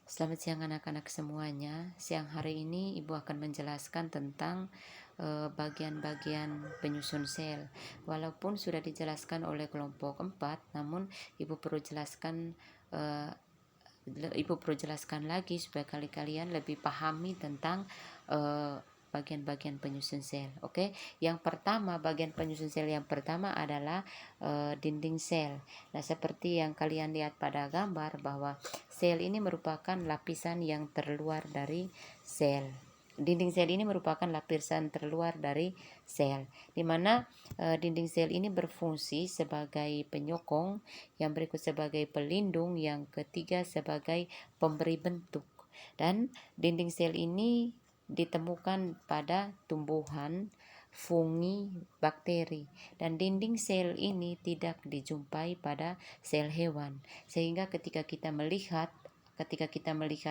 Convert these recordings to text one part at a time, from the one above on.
Selamat siang anak-anak semuanya. Siang hari ini Ibu akan menjelaskan tentang bagian-bagian penyusun sel. Walaupun sudah dijelaskan oleh kelompok 4, namun Ibu perlu jelaskan eh, Ibu perlu jelaskan lagi supaya kalian lebih pahami tentang bagian-bagian penyusun sel. Oke, yang pertama, bagian penyusun sel yang pertama adalah dinding sel. Nah, seperti yang kalian lihat pada gambar bahwa sel ini merupakan lapisan yang terluar dari sel. Dinding sel ini merupakan lapisan terluar dari sel, di mana dinding sel ini berfungsi sebagai penyokong, yang berikut sebagai pelindung, yang ketiga sebagai pemberi bentuk. Dan dinding sel ini ditemukan pada tumbuhan, fungi, bakteri, dan dinding sel ini tidak dijumpai pada sel hewan. Sehingga ketika kita melihat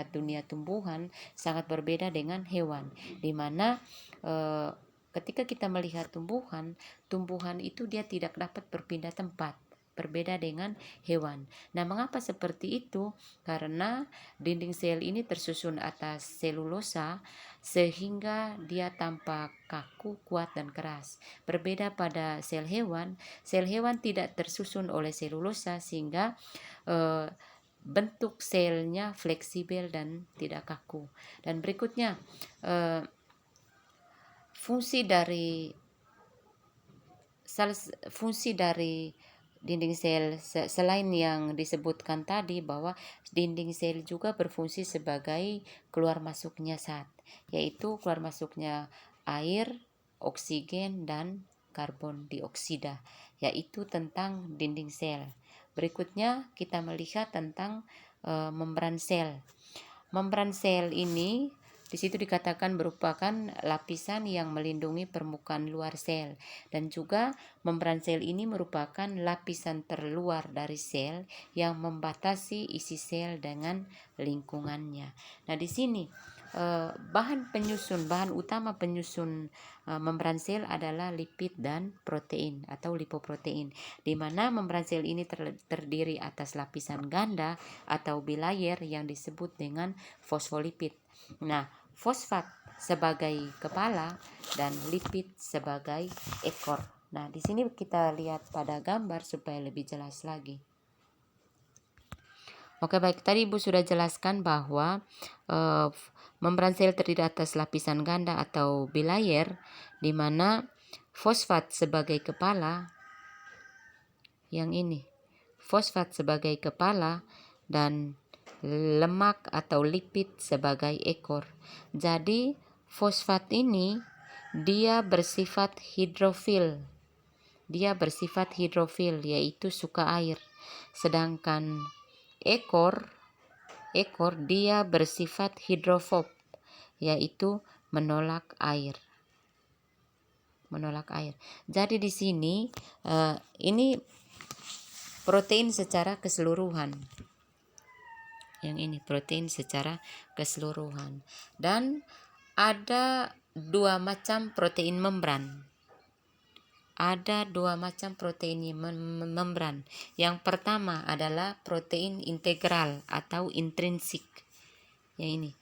dunia tumbuhan sangat berbeda dengan hewan, di mana ketika kita melihat tumbuhan itu dia tidak dapat berpindah tempat, berbeda dengan hewan. Nah, mengapa seperti itu? Karena dinding sel ini tersusun atas selulosa sehingga dia tampak kaku, kuat, dan keras. Berbeda pada sel hewan tidak tersusun oleh selulosa sehingga bentuk selnya fleksibel dan tidak kaku. Dan berikutnya, fungsi dari dinding sel selain yang disebutkan tadi, bahwa dinding sel juga berfungsi sebagai keluar masuknya zat, yaitu keluar masuknya air, oksigen, dan karbon dioksida, yaitu tentang dinding sel. Berikutnya kita melihat tentang membran sel. Membran sel ini di situ dikatakan merupakan lapisan yang melindungi permukaan luar sel, dan juga membran sel ini merupakan lapisan terluar dari sel yang membatasi isi sel dengan lingkungannya. Nah, di sini bahan utama penyusun membran sel adalah lipid dan protein atau lipoprotein, di mana membran sel ini terdiri atas lapisan ganda atau bilayer yang disebut dengan fosfolipid. Nah, fosfat sebagai kepala dan lipid sebagai ekor. Nah, di sini kita lihat pada gambar supaya lebih jelas lagi. Oke, baik, tadi Ibu sudah jelaskan bahwa membran sel terdiri atas lapisan ganda atau bilayer, di mana fosfat sebagai kepala, yang ini, fosfat sebagai kepala, dan lemak atau lipid sebagai ekor. Jadi fosfat ini dia bersifat hidrofil. Yaitu suka air. Sedangkan ekor dia bersifat hidrofob, yaitu menolak air. Jadi di sini ini protein secara keseluruhan. Yang ini protein secara keseluruhan. Dan ada dua macam protein membran. Yang pertama adalah protein integral atau intrinsik. Yang ini,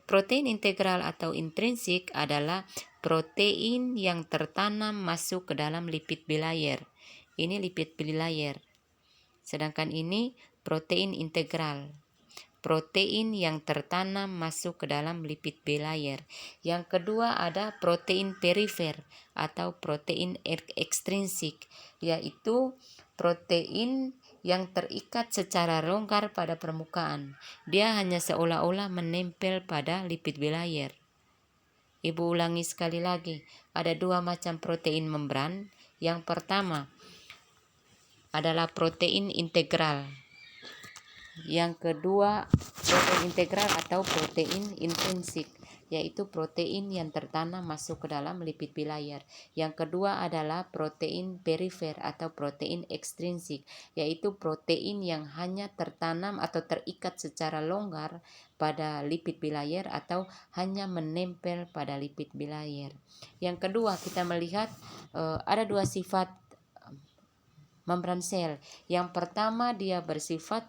protein integral atau intrinsik adalah protein yang tertanam masuk ke dalam lipid bilayer. Ini lipid bilayer. Sedangkan ini protein integral, protein yang tertanam masuk ke dalam lipid bilayer. Yang kedua ada protein perifer atau protein ekstrinsik, yaitu protein yang terikat secara longgar pada permukaan. Dia hanya seolah-olah menempel pada lipid bilayer. Ibu ulangi sekali lagi, ada dua macam protein membran. Yang pertama adalah protein integral. Yang kedua, protein integral atau protein intrinsik, yaitu protein yang tertanam masuk ke dalam lipid bilayer. Yang kedua adalah protein perifer atau protein ekstrinsik, yaitu protein yang hanya tertanam atau terikat secara longgar pada lipid bilayer atau hanya menempel pada lipid bilayer. Yang kedua, kita melihat ada dua sifat membran sel. Yang pertama, dia bersifat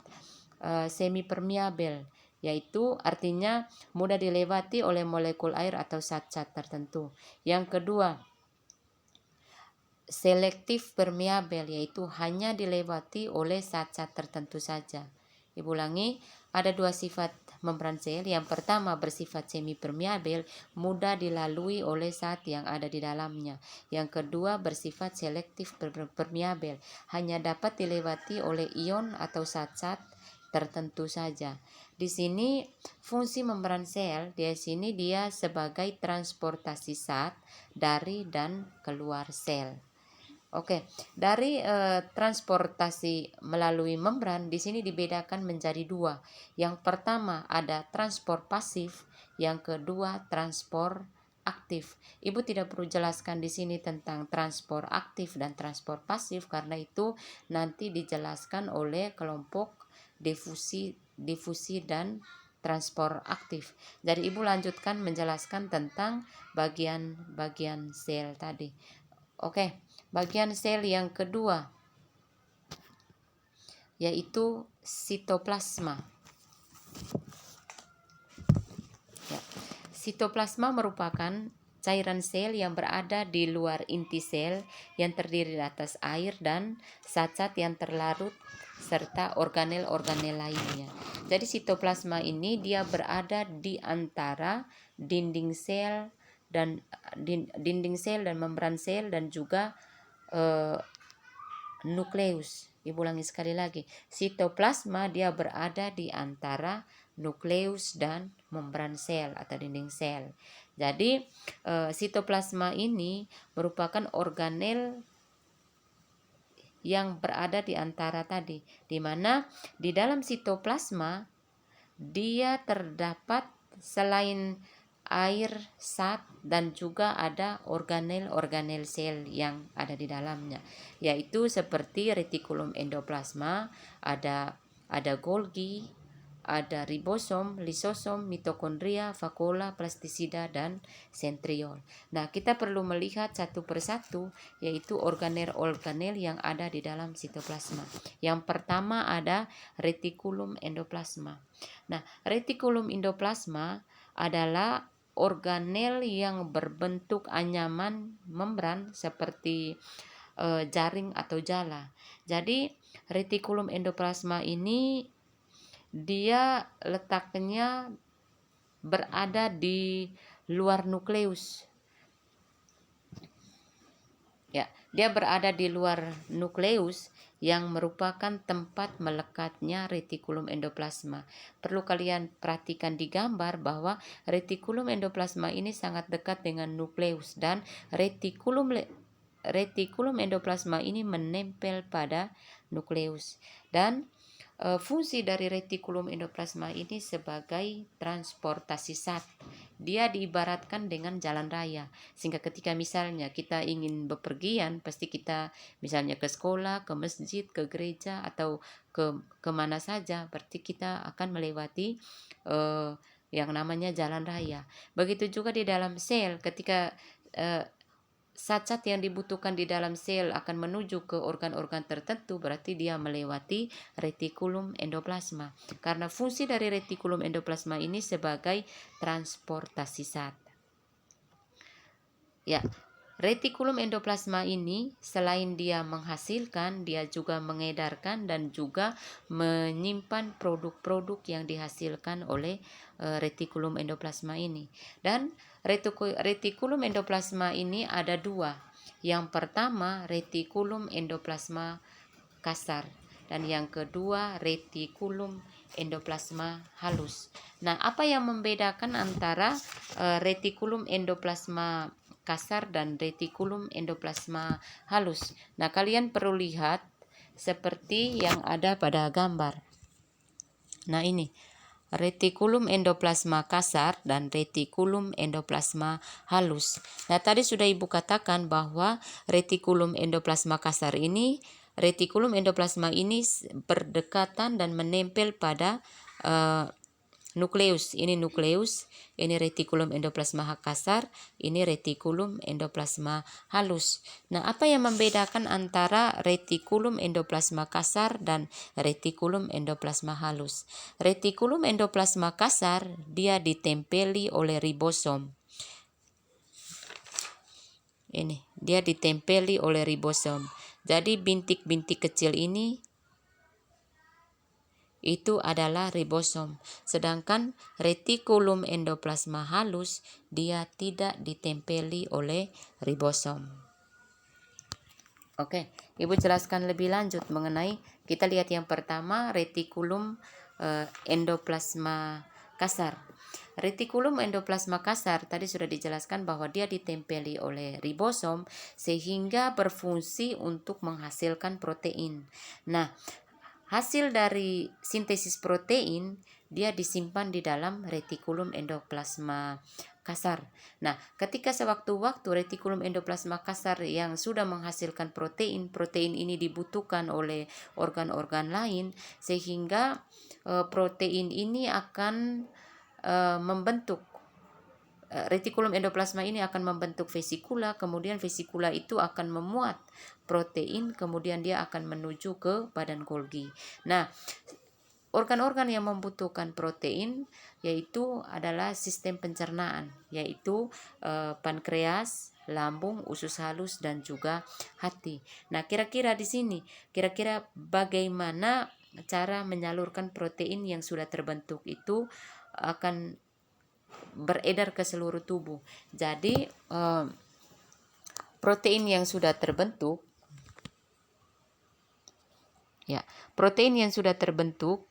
semi permeabel, yaitu artinya mudah dilewati oleh molekul air atau zat-zat tertentu. Yang kedua, selektif permeabel, yaitu hanya dilewati oleh zat-zat tertentu saja. Ibu ulangi, ada dua sifat membran sel. Yang pertama bersifat semi permeabel, mudah dilalui oleh zat yang ada di dalamnya. Yang kedua bersifat selektif permeabel, hanya dapat dilewati oleh ion atau zat-zat tertentu saja. Di sini fungsi membran sel di sini dia sebagai transportasi zat dari dan keluar sel. Oke, dari transportasi melalui membran di sini dibedakan menjadi dua. Yang pertama ada transport pasif, yang kedua transport aktif. Ibu tidak perlu jelaskan di sini tentang transport aktif dan transport pasif karena itu nanti dijelaskan oleh kelompok difusi dan transport aktif. Jadi ibu lanjutkan menjelaskan tentang bagian-bagian sel tadi. Oke, bagian sel yang kedua yaitu sitoplasma. Ya. Sitoplasma merupakan cairan sel yang berada di luar inti sel yang terdiri di atas air dan zat-zat yang terlarut serta organel-organel lainnya. Jadi sitoplasma ini dia berada di antara dinding sel dan membran sel dan juga nukleus. Ibu ulangi sekali lagi, sitoplasma dia berada di antara nukleus dan membran sel atau dinding sel. Jadi sitoplasma ini merupakan organel yang berada di antara tadi, di mana di dalam sitoplasma dia terdapat selain air, zat, dan juga ada organel-organel sel yang ada di dalamnya, yaitu seperti retikulum endoplasma, ada Golgi, ada ribosom, lisosom, mitokondria, vakuola, plastisida, dan sentriol. Nah, kita perlu melihat satu persatu yaitu organel-organel yang ada di dalam sitoplasma. Yang pertama ada retikulum endoplasma. Nah, retikulum endoplasma adalah organel yang berbentuk anyaman membran seperti jaring atau jala. Jadi retikulum endoplasma ini dia letaknya berada di luar nukleus. Ya, dia berada di luar nukleus yang merupakan tempat melekatnya retikulum endoplasma. Perlu kalian perhatikan di gambar bahwa retikulum endoplasma ini sangat dekat dengan nukleus dan retikulum endoplasma ini menempel pada nukleus. Dan fungsi dari retikulum endoplasma ini sebagai transportasi zat. Dia diibaratkan dengan jalan raya, sehingga ketika misalnya kita ingin bepergian, pasti kita misalnya ke sekolah, ke masjid, ke gereja, atau kemana saja, berarti kita akan melewati yang namanya jalan raya. Begitu juga di dalam sel, ketika zat-zat yang dibutuhkan di dalam sel akan menuju ke organ-organ tertentu, berarti dia melewati retikulum endoplasma. Karena fungsi dari retikulum endoplasma ini sebagai transportasi zat. Ya, retikulum endoplasma ini selain dia menghasilkan, dia juga mengedarkan dan juga menyimpan produk-produk yang dihasilkan oleh retikulum endoplasma ini. Dan retikulum endoplasma ini ada dua. Yang pertama retikulum endoplasma kasar dan yang kedua retikulum endoplasma halus. Nah, apa yang membedakan antara retikulum endoplasma kasar dan retikulum endoplasma halus? Nah, kalian perlu lihat seperti yang ada pada gambar. Nah, ini retikulum endoplasma kasar dan retikulum endoplasma halus. Nah, tadi sudah Ibu katakan bahwa retikulum endoplasma berdekatan dan menempel pada nukleus. Ini nukleus, ini retikulum endoplasma kasar, ini retikulum endoplasma halus. Nah, apa yang membedakan antara retikulum endoplasma kasar dan retikulum endoplasma halus? Retikulum endoplasma kasar dia ditempeli oleh ribosom. Ini, dia ditempeli oleh ribosom. Jadi bintik-bintik kecil ini itu adalah ribosom. Sedangkan retikulum endoplasma halus dia tidak ditempeli oleh ribosom. Oke, Ibu jelaskan lebih lanjut mengenai, kita lihat yang pertama retikulum endoplasma kasar. Retikulum endoplasma kasar tadi sudah dijelaskan bahwa dia ditempeli oleh ribosom sehingga berfungsi untuk menghasilkan protein. Nah, hasil dari sintesis protein dia disimpan di dalam retikulum endoplasma kasar. Nah, ketika sewaktu-waktu retikulum endoplasma kasar yang sudah menghasilkan protein, protein ini dibutuhkan oleh organ-organ lain sehingga protein ini akan membentuk retikulum endoplasma ini akan membentuk vesikula, kemudian vesikula itu akan memuat protein, kemudian dia akan menuju ke badan Golgi. Nah, organ-organ yang membutuhkan protein yaitu adalah sistem pencernaan, yaitu pankreas, lambung, usus halus dan juga hati. Nah, kira-kira di sini, kira-kira bagaimana cara menyalurkan protein yang sudah terbentuk itu akan beredar ke seluruh tubuh. Jadi protein yang sudah terbentuk, ya, protein yang sudah terbentuk,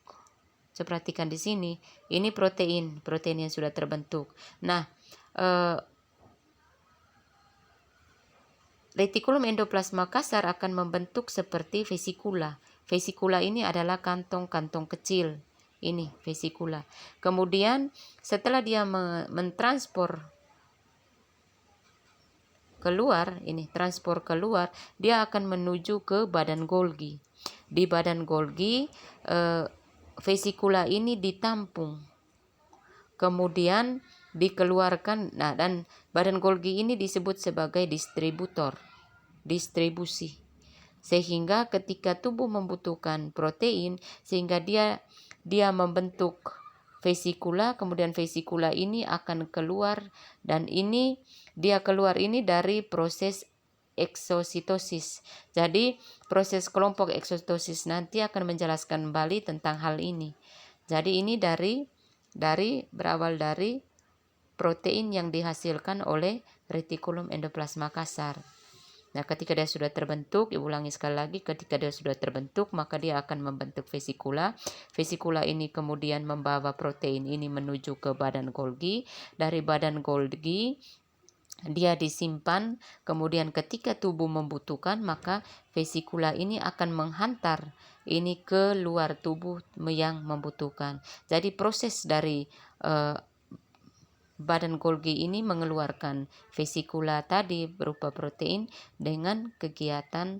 saya perhatikan di sini, ini protein yang sudah terbentuk. Nah, retikulum endoplasma kasar akan membentuk seperti vesikula. Vesikula ini adalah kantong-kantong kecil. Ini vesikula. Kemudian setelah dia mentranspor keluar, ini transport keluar, dia akan menuju ke badan Golgi. Di badan Golgi vesikula ini ditampung, kemudian dikeluarkan. Nah, dan badan Golgi ini disebut sebagai distribusi, sehingga ketika tubuh membutuhkan protein, sehingga dia membentuk vesikula, kemudian vesikula ini akan keluar, dan ini dia keluar ini dari proses eksositosis. Jadi proses kelompok eksositosis nanti akan menjelaskan kembali tentang hal ini. Jadi ini berawal dari protein yang dihasilkan oleh retikulum endoplasma kasar. Nah, ketika dia sudah terbentuk, ulangi sekali lagi, ketika dia sudah terbentuk, maka dia akan membentuk vesikula. Vesikula ini kemudian membawa protein ini menuju ke badan Golgi. Dari badan Golgi, dia disimpan, kemudian ketika tubuh membutuhkan, maka vesikula ini akan menghantar ini ke luar tubuh yang membutuhkan. Jadi proses dari badan Golgi ini mengeluarkan vesikula tadi berupa protein dengan kegiatan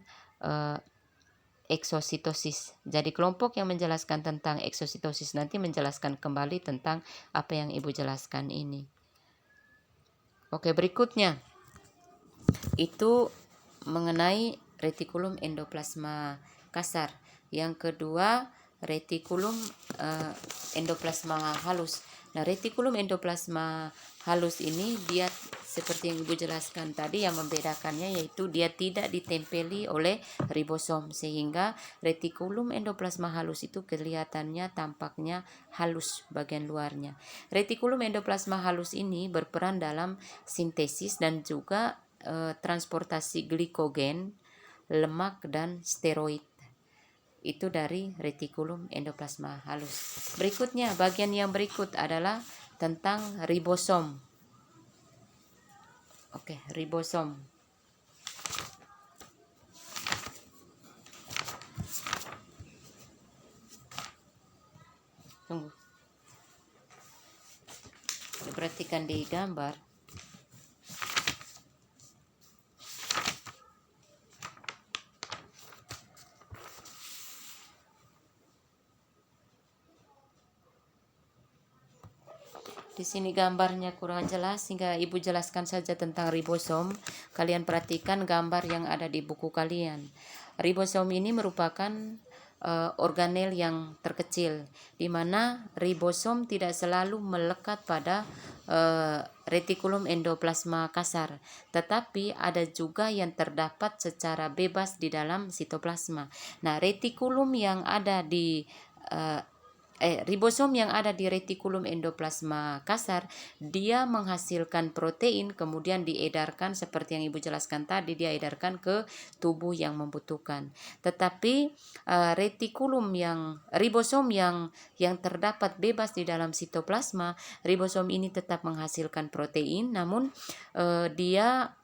eksositosis. Jadi kelompok yang menjelaskan tentang eksositosis nanti menjelaskan kembali tentang apa yang Ibu jelaskan ini. Oke, berikutnya itu mengenai retikulum endoplasma kasar. Yang kedua, retikulum endoplasma halus. Nah, retikulum endoplasma halus ini dia seperti yang Ibu jelaskan tadi, yang membedakannya yaitu dia tidak ditempeli oleh ribosom, sehingga retikulum endoplasma halus itu kelihatannya tampaknya halus bagian luarnya. Retikulum endoplasma halus ini berperan dalam sintesis dan juga transportasi glikogen, lemak dan steroid. Itu dari retikulum endoplasma halus. Berikutnya, bagian yang berikut adalah tentang ribosom. Oke, ribosom. Tunggu. Perhatikan di gambar. Di sini gambarnya kurang jelas sehingga Ibu jelaskan saja tentang ribosom. Kalian perhatikan gambar yang ada di buku kalian. Ribosom ini merupakan organel yang terkecil, di mana ribosom tidak selalu melekat pada retikulum endoplasma kasar, tetapi ada juga yang terdapat secara bebas di dalam sitoplasma. Nah, retikulum yang ada di ribosom yang ada di retikulum endoplasma kasar, dia menghasilkan protein, kemudian diedarkan seperti yang Ibu jelaskan tadi, dia edarkan ke tubuh yang membutuhkan. Tetapi ribosom yang terdapat bebas di dalam sitoplasma, ribosom ini tetap menghasilkan protein, namun dia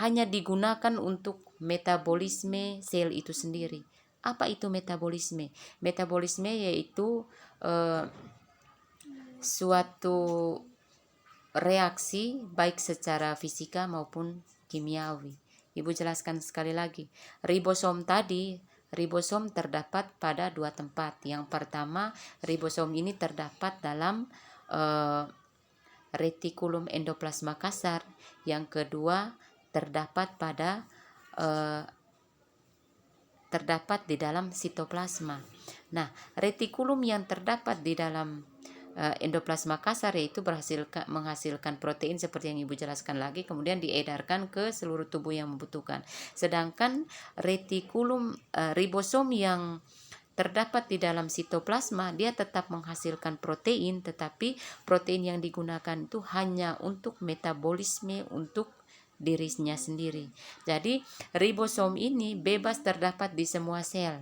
hanya digunakan untuk metabolisme sel itu sendiri. Apa itu metabolisme? Metabolisme yaitu suatu reaksi baik secara fisika maupun kimiawi. Ibu jelaskan sekali lagi. Ribosom terdapat pada 2 tempat. Yang pertama, ribosom ini terdapat dalam retikulum endoplasma kasar. Yang kedua, terdapat di dalam sitoplasma. Nah, retikulum yang terdapat di dalam endoplasma kasar yaitu menghasilkan protein seperti yang Ibu jelaskan lagi, kemudian diedarkan ke seluruh tubuh yang membutuhkan. Sedangkan ribosom yang terdapat di dalam sitoplasma, dia tetap menghasilkan protein, tetapi protein yang digunakan itu hanya untuk metabolisme untuk dirinya sendiri. Jadi ribosom ini bebas terdapat di semua sel.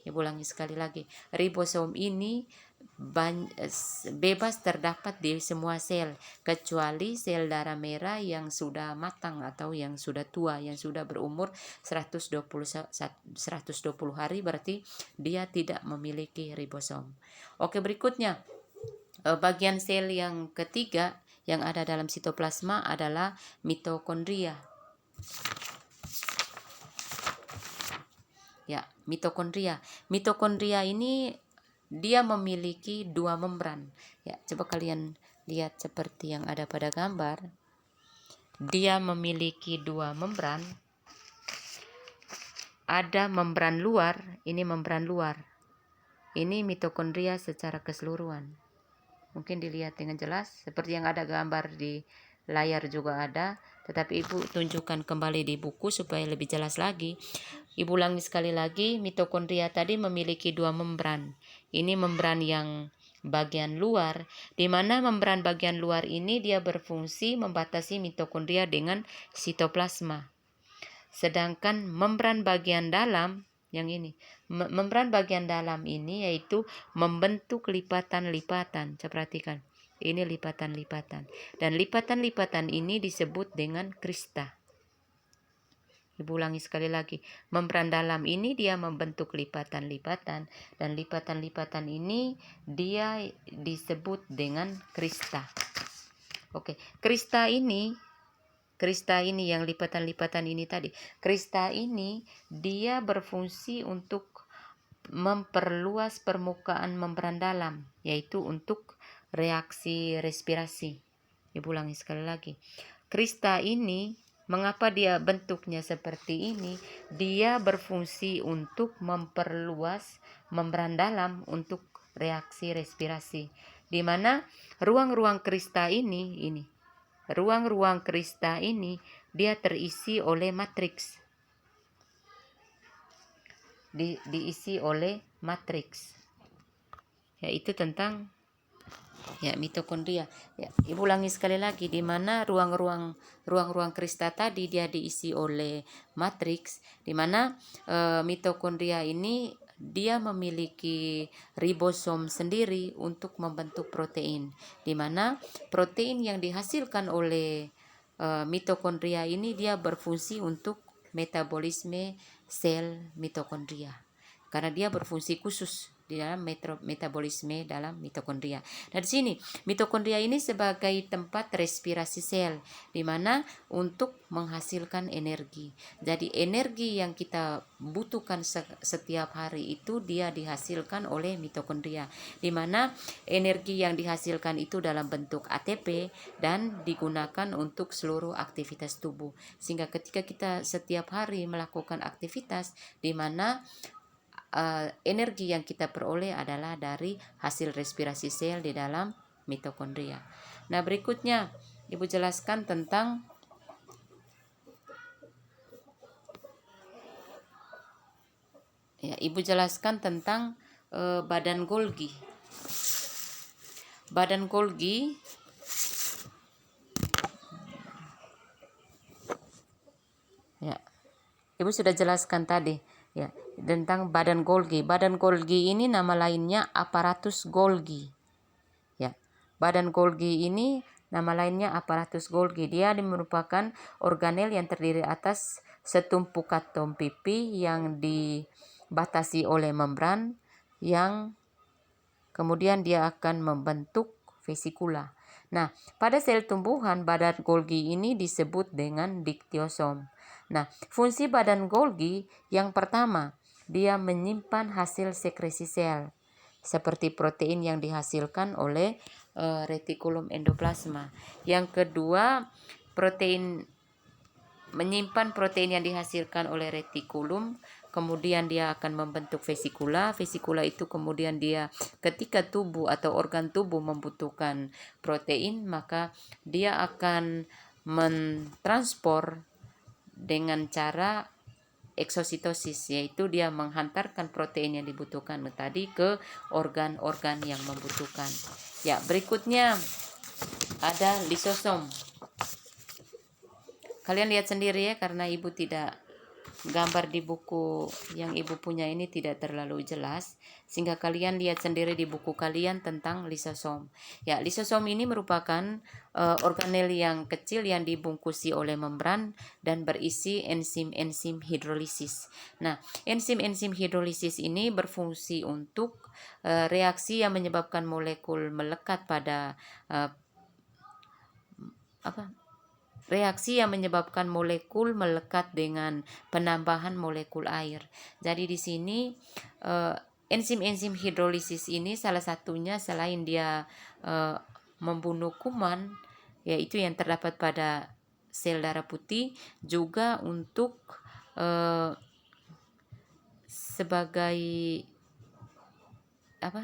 Ibu ulangi sekali lagi. Ribosom ini bebas terdapat di semua sel kecuali sel darah merah yang sudah matang atau yang sudah tua, yang sudah berumur 120 hari, berarti dia tidak memiliki ribosom. Oke, berikutnya bagian sel yang ketiga yang ada dalam sitoplasma adalah mitokondria. Ya, mitokondria. Mitokondria ini dia memiliki 2 membran. Ya, coba kalian lihat seperti yang ada pada gambar. Dia memiliki 2 membran. Ada membran luar, ini membran luar. Ini mitokondria secara keseluruhan. Mungkin dilihat dengan jelas seperti yang ada gambar di layar juga ada, tetapi Ibu tunjukkan kembali di buku supaya lebih jelas lagi. Ibu ulangi sekali lagi, mitokondria tadi memiliki 2 membran. Ini membran yang bagian luar, di mana membran bagian luar ini dia berfungsi membatasi mitokondria dengan sitoplasma. Sedangkan membran bagian dalam yang ini, membran bagian dalam ini yaitu membentuk lipatan-lipatan. Coba perhatikan, ini lipatan-lipatan, dan lipatan-lipatan ini disebut dengan krista. Ibu ulangi sekali lagi, membran dalam ini dia membentuk lipatan-lipatan, dan lipatan-lipatan ini dia disebut dengan krista. Oke, krista ini yang lipatan-lipatan ini tadi, krista ini dia berfungsi untuk memperluas permukaan membran dalam, yaitu untuk reaksi respirasi. Ibu ulangi sekali lagi. Krista ini, mengapa dia bentuknya seperti ini? Dia berfungsi untuk memperluas membran dalam untuk reaksi respirasi, di mana ruang-ruang krista ini dia terisi oleh matriks. Diisi oleh matriks. Yaitu tentang mitokondria. Ya, Ibu ulangi sekali lagi, di mana ruang-ruang krista tadi dia diisi oleh matriks, di mana mitokondria ini dia memiliki ribosom sendiri untuk membentuk protein, di mana protein yang dihasilkan oleh mitokondria ini dia berfungsi untuk metabolisme sel mitokondria, karena dia berfungsi khusus di dalam metabolisme dalam mitokondria. Nah, di sini mitokondria ini sebagai tempat respirasi sel, di mana untuk menghasilkan energi. Jadi energi yang kita butuhkan setiap hari itu dia dihasilkan oleh mitokondria, di mana energi yang dihasilkan itu dalam bentuk ATP dan digunakan untuk seluruh aktivitas tubuh. Sehingga ketika kita setiap hari melakukan aktivitas, di mana energi yang kita peroleh adalah dari hasil respirasi sel di dalam mitokondria. Nah, berikutnya Ibu jelaskan tentang Ibu jelaskan tentang badan Golgi. Badan Golgi ya, Ibu sudah jelaskan tadi ya tentang badan Golgi. Badan Golgi ini nama lainnya aparatus Golgi. Ya, badan Golgi ini nama lainnya aparatus Golgi. Dia merupakan organel yang terdiri atas setumpuk atom pipi yang dibatasi oleh membran, yang kemudian dia akan membentuk vesikula. Nah, pada sel tumbuhan badan Golgi ini disebut dengan diktiosom. Nah, fungsi badan Golgi yang pertama, dia menyimpan hasil sekresi sel seperti protein yang dihasilkan oleh retikulum endoplasma. Yang kedua, menyimpan protein yang dihasilkan oleh retikulum, kemudian dia akan membentuk vesikula. Vesikula itu kemudian dia ketika tubuh atau organ tubuh membutuhkan protein, maka dia akan mentransport dengan cara eksositosis, yaitu dia menghantarkan protein yang dibutuhkan tadi ke organ-organ yang membutuhkan. Ya, berikutnya ada lisosom. Kalian lihat sendiri ya, karena Ibu tidak gambar di buku yang Ibu punya ini tidak terlalu jelas, sehingga kalian lihat sendiri di buku kalian tentang lisosom. Ya, lisosom ini merupakan organel yang kecil yang dibungkusi oleh membran dan berisi enzim-enzim hidrolisis. Nah, enzim-enzim hidrolisis ini berfungsi untuk reaksi yang menyebabkan molekul melekat pada reaksi yang menyebabkan molekul melekat dengan penambahan molekul air. Jadi di sini enzim-enzim hidrolisis ini salah satunya selain dia membunuh kuman, yaitu yang terdapat pada sel darah putih, juga untuk sebagai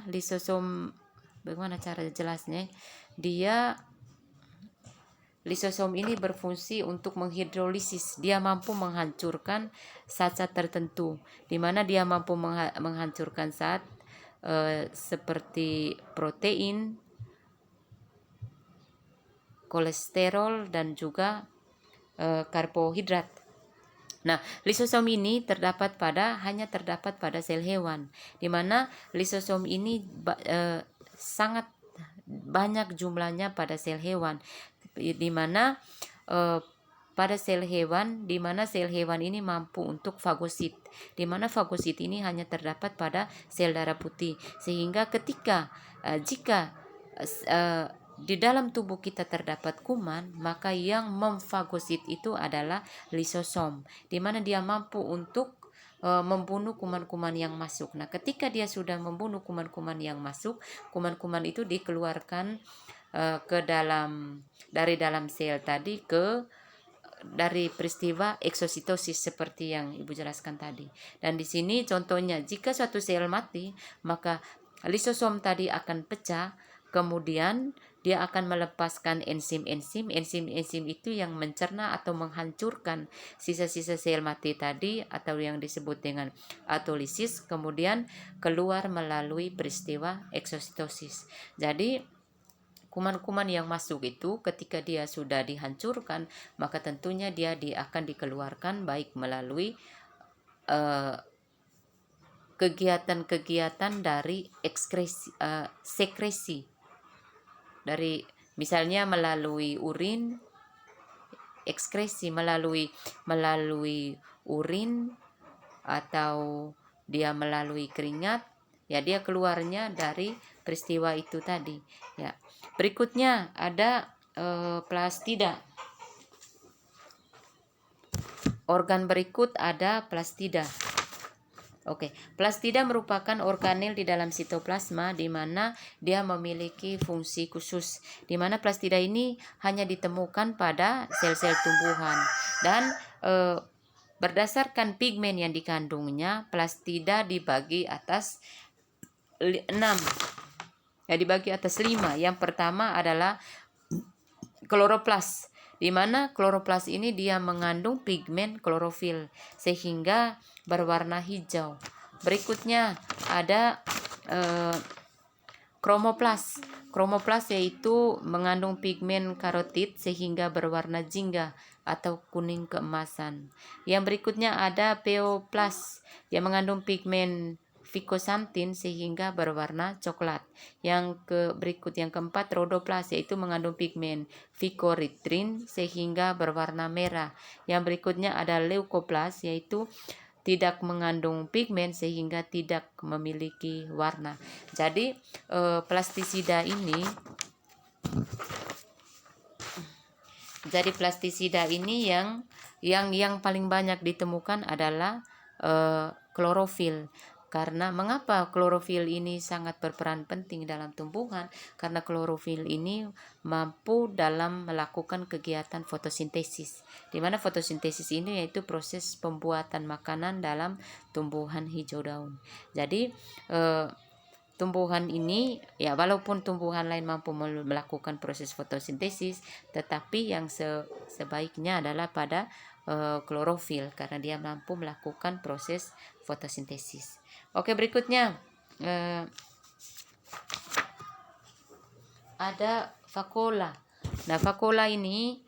lisosom, bagaimana cara jelasnya? Lisosom ini berfungsi untuk menghidrolisis. Dia mampu menghancurkan zat-zat tertentu, di mana dia mampu menghancurkan zat seperti protein, kolesterol, dan juga karbohidrat. Nah, lisosom ini hanya terdapat pada sel hewan, di mana lisosom ini sangat banyak jumlahnya pada sel hewan, di mana pada sel hewan, di mana sel hewan ini mampu untuk fagosit, di mana fagosit ini hanya terdapat pada sel darah putih, sehingga jika di dalam tubuh kita terdapat kuman, maka yang memfagosit itu adalah lisosom, di mana dia mampu untuk membunuh kuman-kuman yang masuk. Nah, ketika dia sudah membunuh kuman-kuman yang masuk, kuman-kuman itu dikeluarkan dari dalam sel tadi dari peristiwa eksositosis seperti yang Ibu jelaskan tadi. Dan di sini contohnya, jika suatu sel mati, maka lisosom tadi akan pecah, kemudian dia akan melepaskan enzim-enzim itu yang mencerna atau menghancurkan sisa-sisa sel mati tadi, atau yang disebut dengan autolisis, kemudian keluar melalui peristiwa eksositosis. Jadi kuman-kuman yang masuk itu ketika dia sudah dihancurkan, maka tentunya dia akan dikeluarkan baik melalui kegiatan-kegiatan dari sekresi, dari misalnya melalui urin, ekskresi melalui urin, atau dia melalui keringat, Ya, dia keluarnya dari peristiwa itu tadi. Ya. Berikutnya ada plastida. Organ berikut ada plastida. Oke, plastida merupakan organel di dalam sitoplasma di mana dia memiliki fungsi khusus. Di mana plastida ini hanya ditemukan pada sel-sel tumbuhan dan berdasarkan pigmen yang dikandungnya, plastida dibagi atas 6. Ya, dibagi atas 5. Yang pertama adalah kloroplas, di mana kloroplas ini dia mengandung pigmen klorofil sehingga berwarna hijau. Berikutnya ada kromoplas. Kromoplas yaitu mengandung pigmen karotid sehingga berwarna jingga atau kuning keemasan. Yang berikutnya ada peoplas yang mengandung pigmen ficosantin sehingga berwarna coklat. Yang yang keempat rhodoplas yaitu mengandung pigmen ficoritrin sehingga berwarna merah. Yang berikutnya ada leukoplas yaitu tidak mengandung pigmen sehingga tidak memiliki warna. Jadi plastisida ini yang paling banyak ditemukan adalah klorofil. Karena mengapa klorofil ini sangat berperan penting dalam tumbuhan? Karena klorofil ini mampu dalam melakukan kegiatan fotosintesis. Di mana fotosintesis ini yaitu proses pembuatan makanan dalam tumbuhan hijau daun. Jadi tumbuhan ini ya walaupun tumbuhan lain mampu melakukan proses fotosintesis, tetapi yang sebaiknya adalah pada klorofil karena dia mampu melakukan proses fotosintesis. Oke, berikutnya ada vakuola. Nah, vakuola ini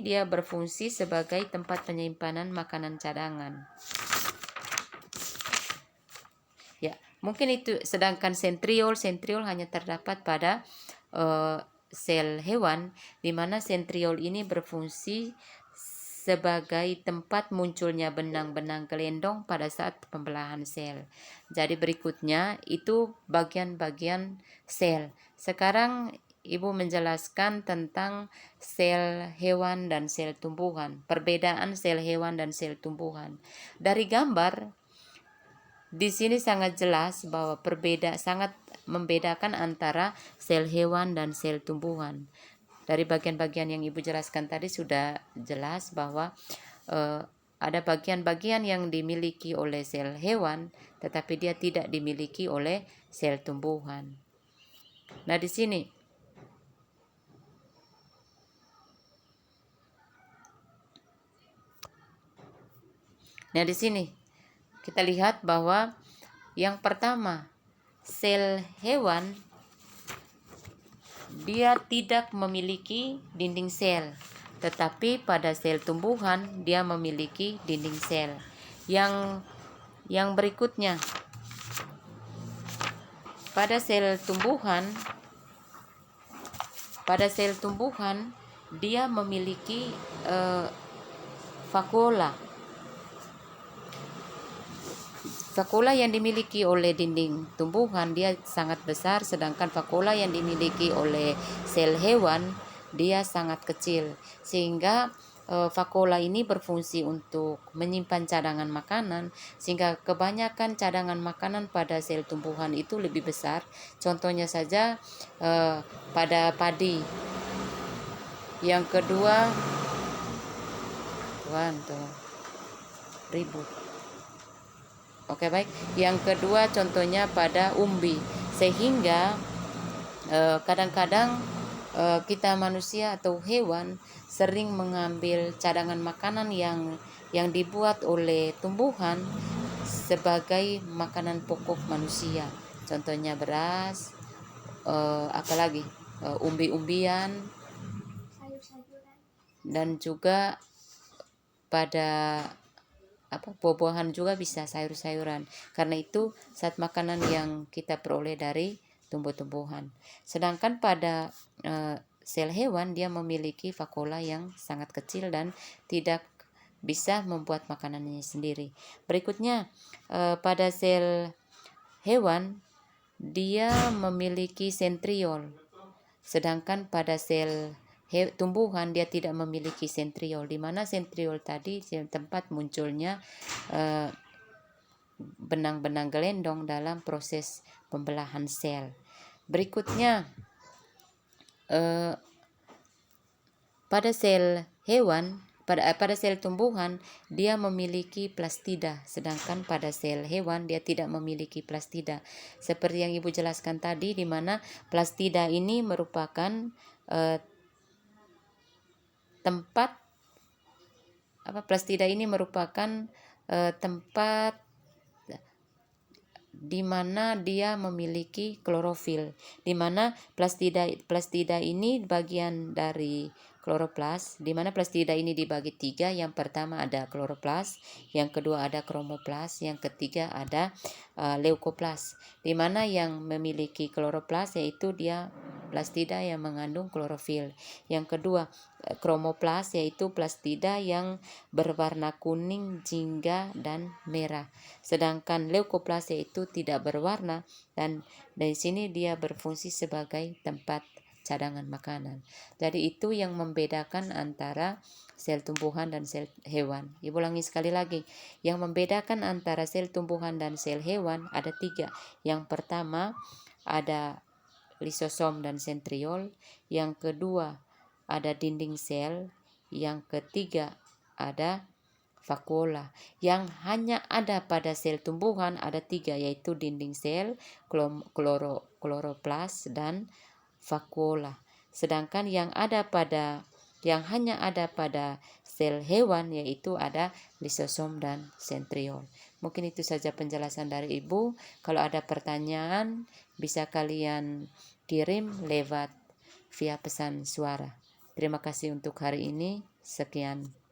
dia berfungsi sebagai tempat penyimpanan makanan cadangan. Ya, mungkin itu. Sedangkan sentriol hanya terdapat pada sel hewan, di mana sentriol ini berfungsi sebagai tempat munculnya benang-benang gelendong pada saat pembelahan sel. Jadi berikutnya itu bagian-bagian sel. Sekarang Ibu menjelaskan tentang sel hewan dan sel tumbuhan, perbedaan sel hewan dan sel tumbuhan. Dari gambar di sini sangat jelas bahwa sangat membedakan antara sel hewan dan sel tumbuhan. Dari bagian-bagian yang Ibu jelaskan tadi sudah jelas bahwa ada bagian-bagian yang dimiliki oleh sel hewan, tetapi dia tidak dimiliki oleh sel tumbuhan. Nah, di sini kita lihat bahwa yang pertama, sel hewan dia tidak memiliki dinding sel, tetapi pada sel tumbuhan dia memiliki dinding sel. Yang berikutnya, pada sel tumbuhan dia memiliki vakuola. Vakuola yang dimiliki oleh dinding tumbuhan dia sangat besar, sedangkan vakuola yang dimiliki oleh sel hewan dia sangat kecil. Sehingga vakuola ini berfungsi untuk menyimpan cadangan makanan, sehingga kebanyakan cadangan makanan pada sel tumbuhan itu lebih besar. Contohnya saja pada padi. Yang kedua, ribut. Oke, baik. Yang kedua contohnya pada umbi. Sehingga kadang-kadang kita manusia atau hewan sering mengambil cadangan makanan yang dibuat oleh tumbuhan sebagai makanan pokok manusia. Contohnya beras, apalagi umbi-umbian, dan juga pada buah-buahan juga bisa, sayur-sayuran. Karena itu saat makanan yang kita peroleh dari tumbuh-tumbuhan. Sedangkan pada sel hewan dia memiliki vakuola yang sangat kecil dan tidak bisa membuat makanannya sendiri. Berikutnya pada sel hewan dia memiliki sentriol, sedangkan pada sel tumbuhan dia tidak memiliki sentriol, di mana sentriol tadi tempat munculnya benang-benang gelendong dalam proses pembelahan sel. Berikutnya, pada sel hewan, pada sel tumbuhan dia memiliki plastida, sedangkan pada sel hewan dia tidak memiliki plastida. Seperti yang Ibu jelaskan tadi, di mana plastida ini merupakan plastida ini merupakan tempat di mana dia memiliki klorofil, di mana plastida ini bagian dari kloroplas, di mana plastida ini dibagi 3. Yang pertama ada kloroplas, yang kedua ada kromoplas, yang ketiga ada leukoplas. Di mana yang memiliki kloroplas yaitu dia plastida yang mengandung klorofil. Yang kedua kromoplas yaitu plastida yang berwarna kuning, jingga, dan merah. Sedangkan leukoplas yaitu tidak berwarna, dan dari sini dia berfungsi sebagai tempat cadangan makanan. Jadi itu yang membedakan antara sel tumbuhan dan sel hewan. Ibu ulangi sekali lagi, yang membedakan antara sel tumbuhan dan sel hewan ada 3. Yang pertama ada lisosom dan sentriol, yang kedua ada dinding sel, yang ketiga ada vakuola. Yang hanya ada pada sel tumbuhan ada 3, yaitu dinding sel, kloroplas, dan vakuola. Sedangkan yang hanya ada pada sel hewan yaitu ada lisosom dan sentriol. Mungkin itu saja penjelasan dari Ibu. Kalau ada pertanyaan bisa kalian kirim lewat via pesan suara. Terima kasih untuk hari ini. Sekian.